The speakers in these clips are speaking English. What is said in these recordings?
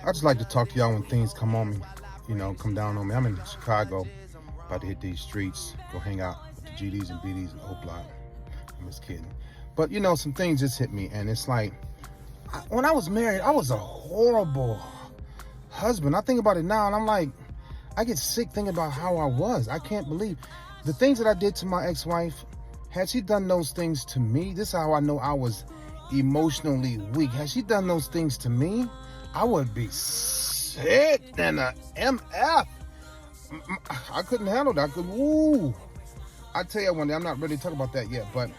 I just like to talk to y'all when things come on me, come down on me. I'm in Chicago, about to hit these streets, go hang out with the GDs and BDs and Oak Block. I'm just kidding. But, some things just hit me, and it's like, when I was married, I was a horrible husband. I think about it now, and I'm like, I get sick thinking about how I was. I can't believe the things that I did to my ex-wife. Had she done those things to me, this is how I know I was emotionally weak. Had she done those things to me, I would be sick than a MF. I couldn't handle that. I tell you one day, I'm not ready to talk about that yet, but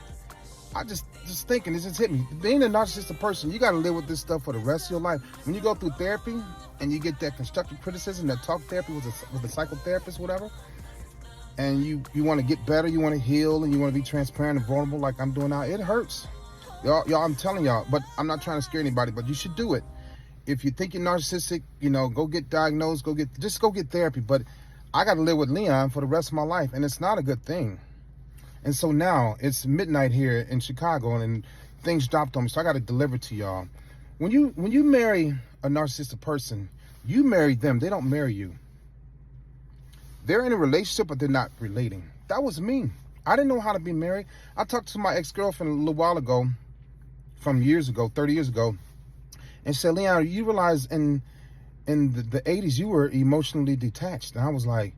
I just thinking, it just hit me. Being a narcissistic person, you got to live with this stuff for the rest of your life. When you go through therapy and you get that constructive criticism, that talk therapy with a psychotherapist, whatever, and you want to get better, you want to heal, and you want to be transparent and vulnerable like I'm doing now, it hurts. Y'all, I'm telling y'all, but I'm not trying to scare anybody, but you should do it. If you think you're narcissistic, go get diagnosed, go get therapy. But I got to live with Leon for the rest of my life, and it's not a good thing. And so now it's midnight here in Chicago, and things dropped on me, so I got to deliver to y'all. When you marry a narcissistic person, you marry them. They don't marry you. They're in a relationship, but they're not relating. That was me. I didn't know how to be married. I talked to my ex-girlfriend a little while ago, from years ago, 30 years ago, and said, Leon, you realize in the 80s, you were emotionally detached. And I was like,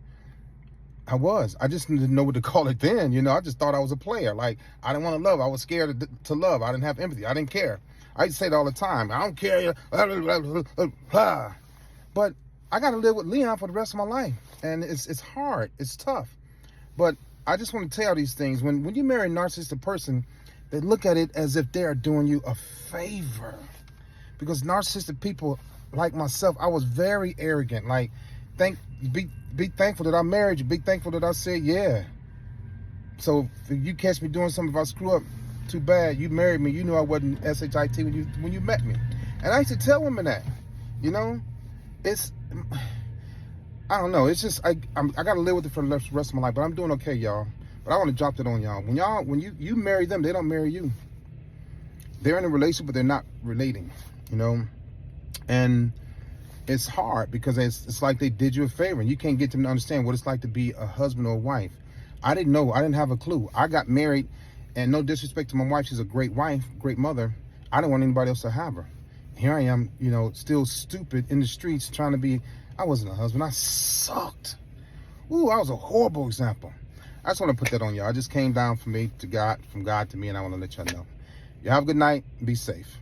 I was. I just didn't know what to call it then. I just thought I was a player. Like, I didn't want to love. I was scared to love. I didn't have empathy. I didn't care. I used to say it all the time. I don't care. But I got to live with Leon for the rest of my life. And it's hard. It's tough. But I just want to tell you these things. When you marry a narcissistic person, they look at it as if they are doing you a favor. Because narcissistic people like myself, I was very arrogant. Like, be thankful that I married you. Be thankful that I said yeah. So if you catch me doing something, if I screw up, too bad. You married me. You knew I wasn't SHIT when you met me. And I used to tell women that. It's, I don't know. It's just I got to live with it for the rest of my life. But I'm doing okay, y'all. But I want to drop that on y'all. When you marry them, they don't marry you. They're in a relationship, but they're not relating. And it's hard because it's like they did you a favor, and you can't get them to understand what it's like to be a husband or a wife. I didn't know. I didn't have a clue. I got married, and no disrespect to my wife, she's a great wife, great mother. I didn't want anybody else to have her. Here I am, still stupid in the streets trying to be. I wasn't a husband. I sucked. I was a horrible example. I just want to put that on y'all. I just came down from God to me, and I want to let y'all know. You have a good night. Be safe.